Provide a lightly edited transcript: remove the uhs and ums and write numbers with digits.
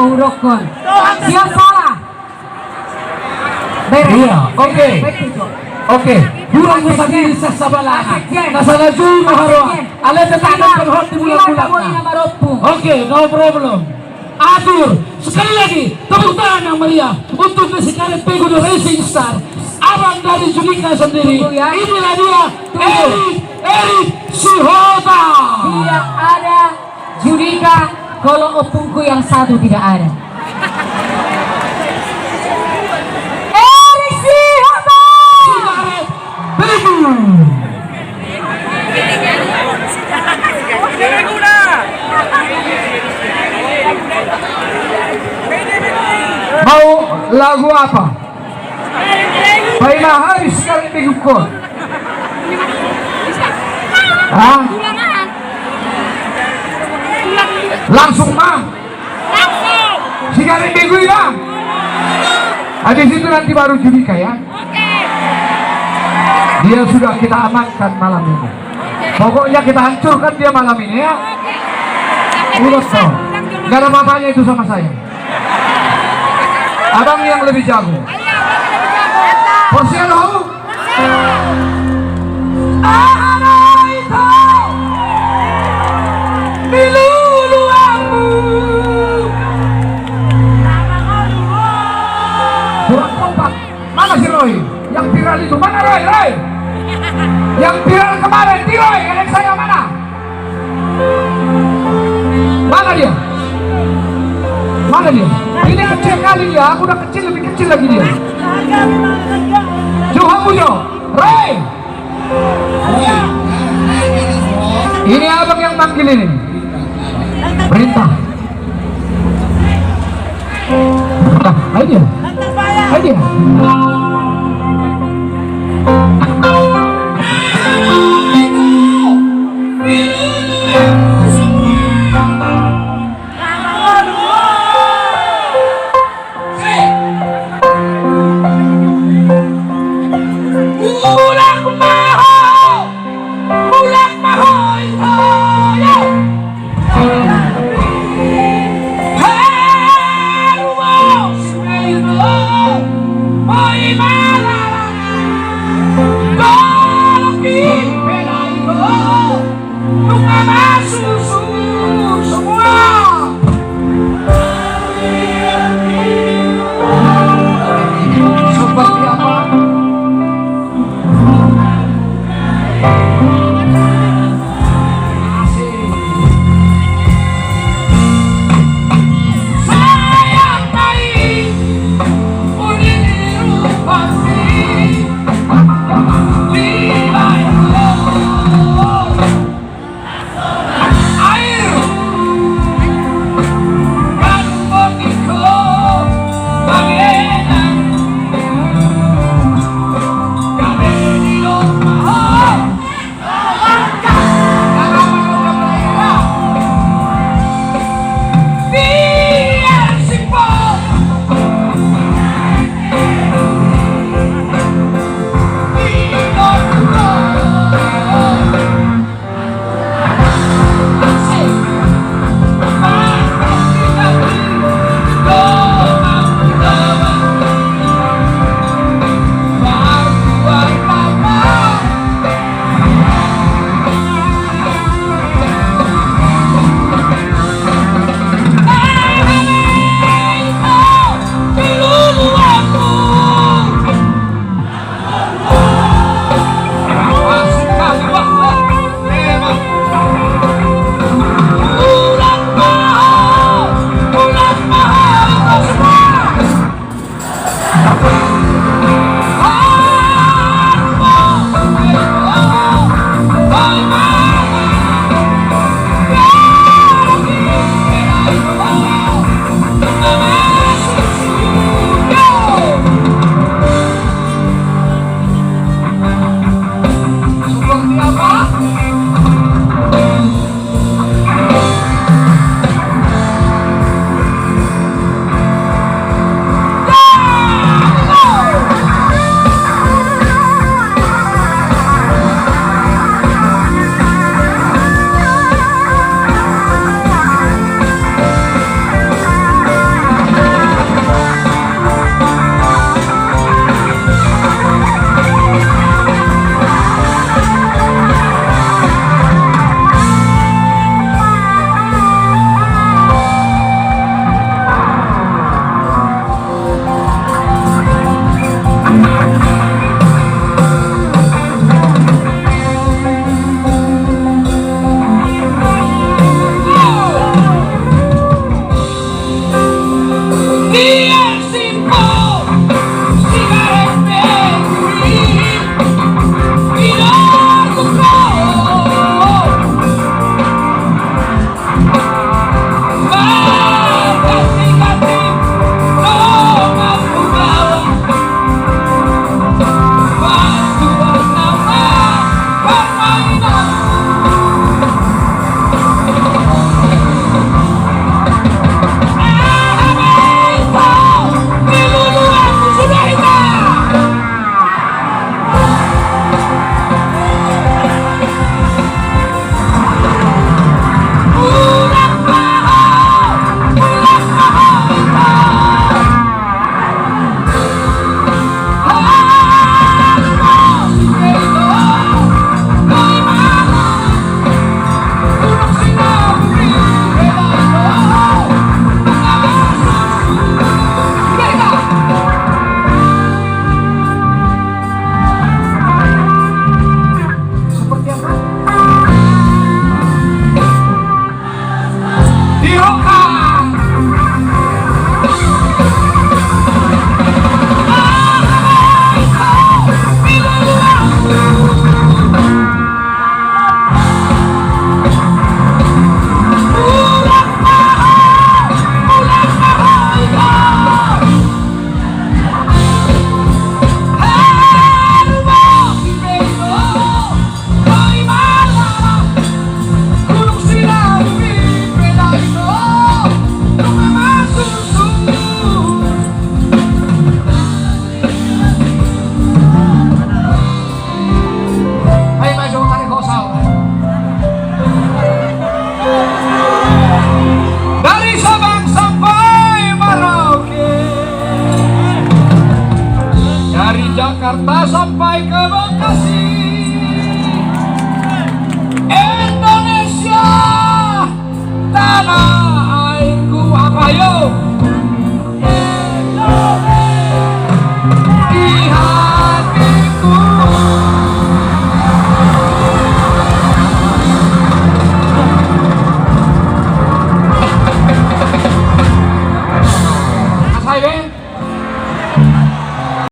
hurokon. Siap salah. Iya, oke. Oke, burang mo sa sa sabalahan. Nasa najul mo haruan. Alay na tanong panghot bulan-bulan na. Oke, no problem. Atur, sekali lagi tepuk tangan yang meriah untuk si Karet Pegodo Racing Star, abang dari Julika sendiri. Inilah dia, Erik Sihota. Tidak ada Julika kalau opungku yang satu tidak ada. Erik Sihota. Si Karet Pegodo. Mau lagu apa? Paina Haris Karet Pegodo. Hah? Langsung mah. Si Karet Pegodo ya. Habis itu nanti baru Julika ya. Dia sudah kita amankan malam ini. Pokoknya kita hancurkan dia malam ini ya. Udah toh. Gak ada apa-apanya itu sama saya. Abang yang lebih jago. Porsiano. Kurang kompak. Mana si Roy? Yang viral itu mana Roy? Roy? Yang viral kemarin di Roy, anak saya mana? Mana dia? Mana dia? Ini kecil kali dia, aku udah kecil, lebih kecil lagi dia. Johamuyo, Roy. Ini abang yang manggil ini. Perintah. Ayo dia. Ayo dia.